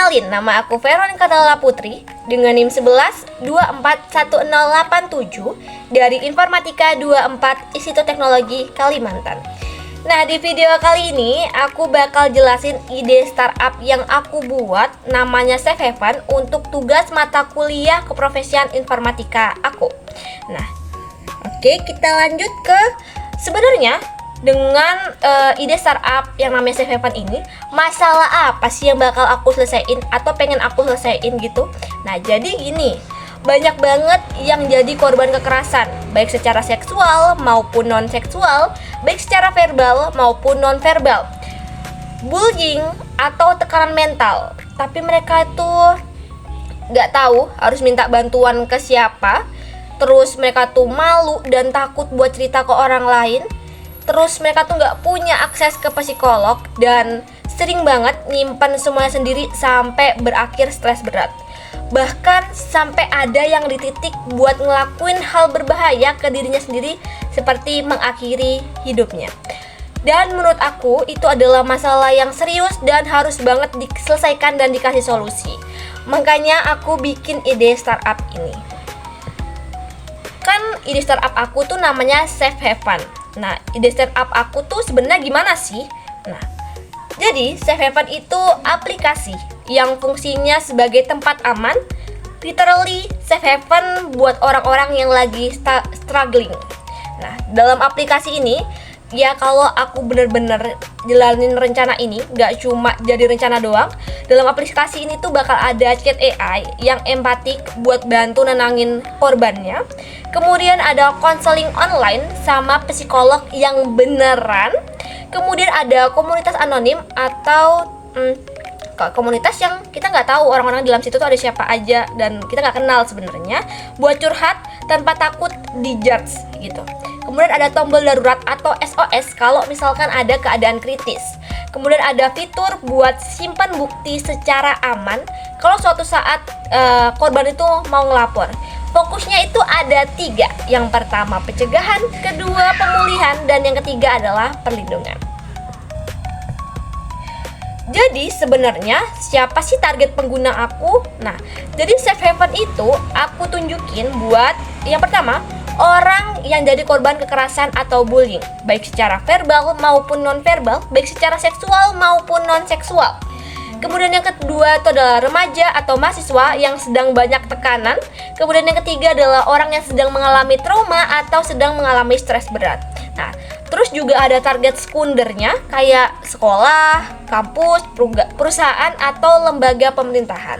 Kenalin, nama aku Veronica Dalla Putri dengan NIM 11241087 dari Informatika 24 Institut Teknologi Kalimantan. Nah, di video kali ini aku bakal jelasin ide startup yang aku buat, namanya Safe Haven, untuk tugas mata kuliah keprofesian informatika aku. Nah, oke, kita lanjut ke sebenarnya dengan ide startup yang namanya Safe Haven ini, masalah apa sih yang bakal aku selesaiin atau pengen aku selesaiin gitu. Nah, jadi gini, banyak banget yang jadi korban kekerasan, baik secara seksual maupun non-seksual, baik secara verbal maupun non-verbal, bullying atau tekanan mental. Tapi mereka tuh gak tahu harus minta bantuan ke siapa. Terus mereka tuh malu dan takut buat cerita ke orang lain. Terus mereka tuh gak punya akses ke psikolog dan sering banget nyimpan semuanya sendiri sampai berakhir stres berat. Bahkan sampai ada yang dititik buat ngelakuin hal berbahaya ke dirinya sendiri, seperti mengakhiri hidupnya. Dan menurut aku itu adalah masalah yang serius dan harus banget diselesaikan dan dikasih solusi. Makanya aku bikin ide startup ini. Kan ide startup aku tuh namanya Safe Haven. Nah, ide startup aku tuh sebenarnya gimana sih? Nah, jadi Safe Haven itu aplikasi yang fungsinya sebagai tempat aman, literally Safe Haven buat orang-orang yang lagi struggling. Nah, dalam aplikasi ini, ya kalau aku bener-bener jalanin rencana ini, gak cuma jadi rencana doang. Dalam aplikasi ini tuh bakal ada chat AI yang empatik buat bantu nenangin korbannya. Kemudian ada konseling online sama psikolog yang beneran. Kemudian ada komunitas anonim atau komunitas yang kita nggak tahu orang-orang di dalam situ tuh ada siapa aja dan kita nggak kenal sebenarnya, buat curhat tanpa takut dijudge gitu. Kemudian ada tombol darurat atau SOS kalau misalkan ada keadaan kritis. Kemudian ada fitur buat simpan bukti secara aman kalau suatu saat korban itu mau ngelapor. Fokusnya itu ada 3. Yang pertama pencegahan, kedua pemulihan, dan yang ketiga adalah perlindungan. Jadi sebenarnya siapa sih target pengguna aku? Nah, jadi Safe Haven itu aku tunjukin buat yang pertama, orang yang jadi korban kekerasan atau bullying, baik secara verbal maupun non-verbal, baik secara seksual maupun non-seksual. Kemudian yang kedua itu adalah remaja atau mahasiswa yang sedang banyak tekanan. Kemudian yang ketiga adalah orang yang sedang mengalami trauma atau sedang mengalami stres berat. Nah, terus juga ada target sekundernya kayak sekolah, kampus, perusahaan atau lembaga pemerintahan.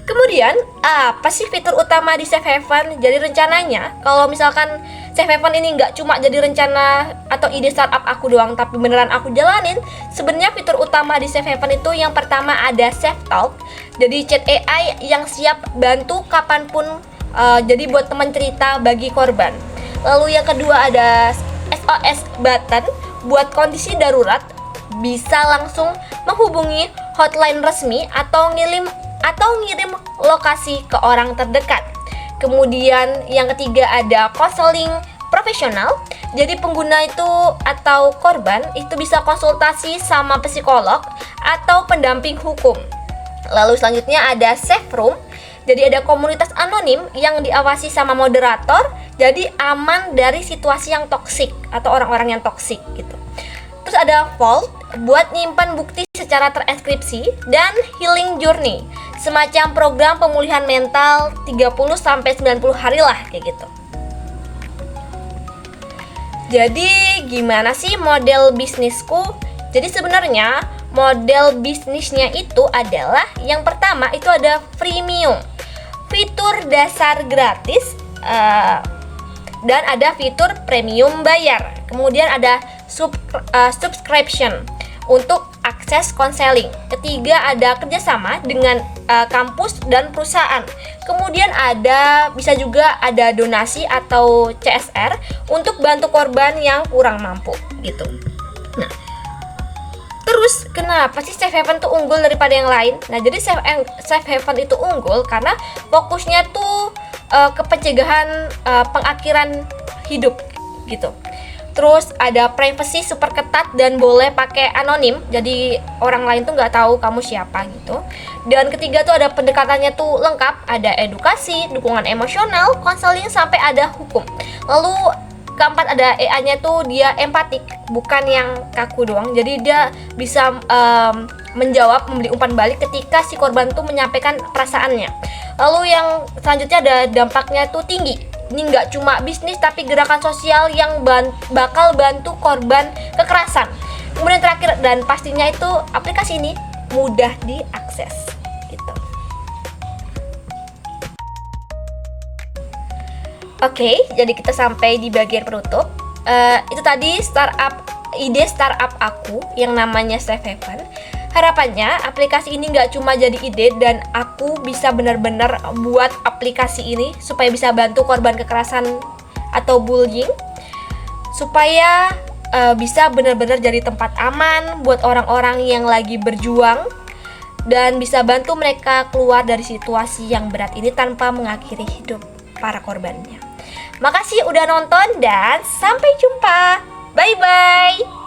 Kemudian, apa sih fitur utama di Safe Haven? Jadi rencananya, kalau misalkan Safe Haven ini nggak cuma jadi rencana atau ide startup aku doang, tapi beneran aku jalanin, sebenarnya fitur utama di Safe Haven itu yang pertama ada Safe Talk. Jadi chat AI yang siap bantu kapanpun, jadi buat teman cerita bagi korban. Lalu yang kedua ada SOS button buat kondisi darurat, bisa langsung menghubungi hotline resmi atau ngirim lokasi ke orang terdekat. Kemudian yang ketiga ada konseling profesional. Jadi pengguna itu atau korban itu bisa konsultasi sama psikolog atau pendamping hukum. Lalu selanjutnya ada safe room. Jadi ada komunitas anonim yang diawasi sama moderator. Jadi aman dari situasi yang toksik atau orang-orang yang toksik gitu. Terus ada vault buat nyimpan bukti secara terenkripsi, dan healing journey, semacam program pemulihan mental 30-90 hari lah kayak gitu. Jadi gimana sih model bisnisku? Jadi sebenarnya model bisnisnya itu adalah yang pertama itu ada freemium, fitur dasar gratis, dan ada fitur premium bayar. Kemudian ada subscription untuk akses konseling. Ketiga ada kerjasama dengan kampus dan perusahaan. Kemudian bisa juga ada donasi atau CSR untuk bantu korban yang kurang mampu gitu. Nah, terus kenapa sih Safe Haven tuh unggul daripada yang lain? Nah, jadi Safe Haven itu unggul karena fokusnya tuh ke pencegahan pengakhiran hidup gitu. Terus ada privacy super ketat dan boleh pakai anonim, jadi orang lain tuh nggak tahu kamu siapa gitu. Dan ketiga tuh ada pendekatannya tuh lengkap, ada edukasi, dukungan emosional, konseling, sampai ada hukum. Lalu keempat ada EA-nya tuh dia empatik, bukan yang kaku doang. Jadi dia bisa menjawab, memberi umpan balik ketika si korban tuh menyampaikan perasaannya. Lalu yang selanjutnya ada dampaknya tuh tinggi. Ini nggak cuma bisnis tapi gerakan sosial yang bakal bantu korban kekerasan. Kemudian terakhir dan pastinya itu aplikasi ini mudah diakses gitu. Oke, jadi kita sampai di bagian penutup. Itu tadi ide startup aku yang namanya Safe Haven. Harapannya aplikasi ini nggak cuma jadi ide dan aku bisa benar-benar buat aplikasi ini supaya bisa bantu korban kekerasan atau bullying, supaya bisa benar-benar jadi tempat aman buat orang-orang yang lagi berjuang dan bisa bantu mereka keluar dari situasi yang berat ini tanpa mengakhiri hidup para korbannya. Makasih udah nonton dan sampai jumpa. Bye-bye.